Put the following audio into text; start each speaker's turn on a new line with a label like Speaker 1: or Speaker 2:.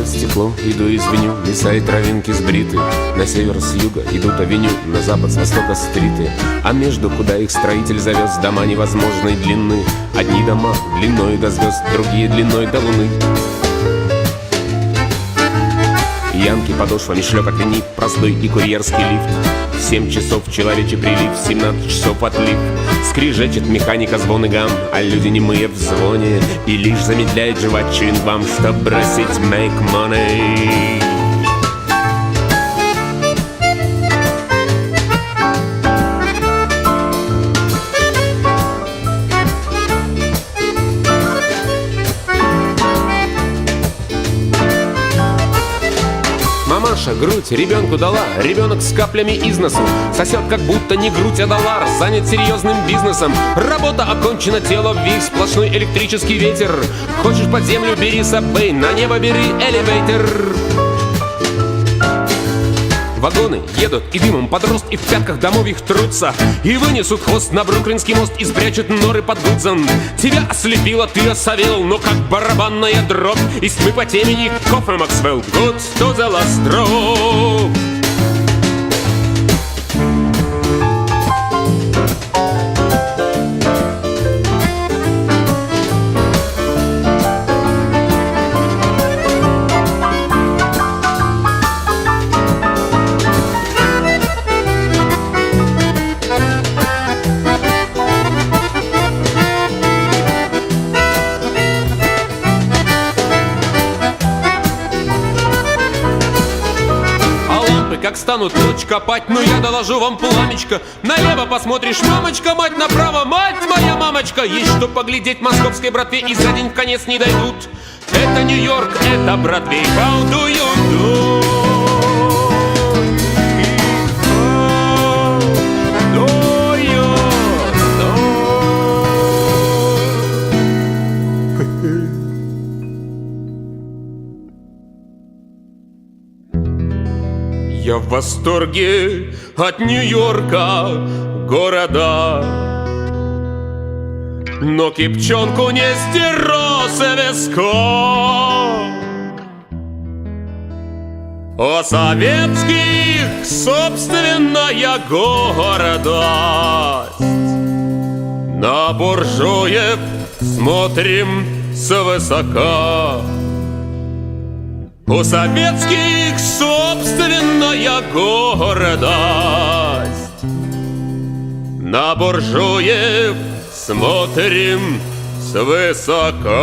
Speaker 1: Сквозь стекло иду и звеню, леса и травинки сбриты. На север с юга идут авеню, на запад с востока стриты. А между, куда их строитель завез, дома невозможной длины. Одни дома длиной до звезд, другие длиной до луны. Янки подошвами шлепят линив, простой и курьерский лифт. В 7 часов человечий прилив, в 17 часов отлив. Скрижечет механика звон и гам, а люди немые в звоне. И лишь замедляет жевать чуингвам, чтоб бросить make money. Мамаша грудь ребенку дала, ребенок с каплями из носу. Сосет, как будто не грудь, а доллар, занят серьезным бизнесом. Работа окончена, тело в вих, сплошной электрический ветер. Хочешь под землю, бери сабвей, на небо бери элевейтер. Вагоны едут и дымом под рост, и в пятках домов их трутся. И вынесут хвост на Бруклинский мост, и спрячут норы под Гудзон. Тебя ослепило, ты осовел, но как барабанная дробь. Из тьмы по темени кофе Максвелл, good to the last drop. Как станут ночь копать, ну я доложу вам пламечко. Налево посмотришь, мамочка, мать, направо, мать моя мамочка. Есть что поглядеть московской братве, и за день в конец не дойдут. Это Нью-Йорк, это Бродвей. How do you do? Я в восторге от Нью-Йорка, города, но кипчонку не стерося веско. О советских собственная гордость, на буржуев смотрим свысока. У советских собственная гордость, на буржуев смотрим свысока.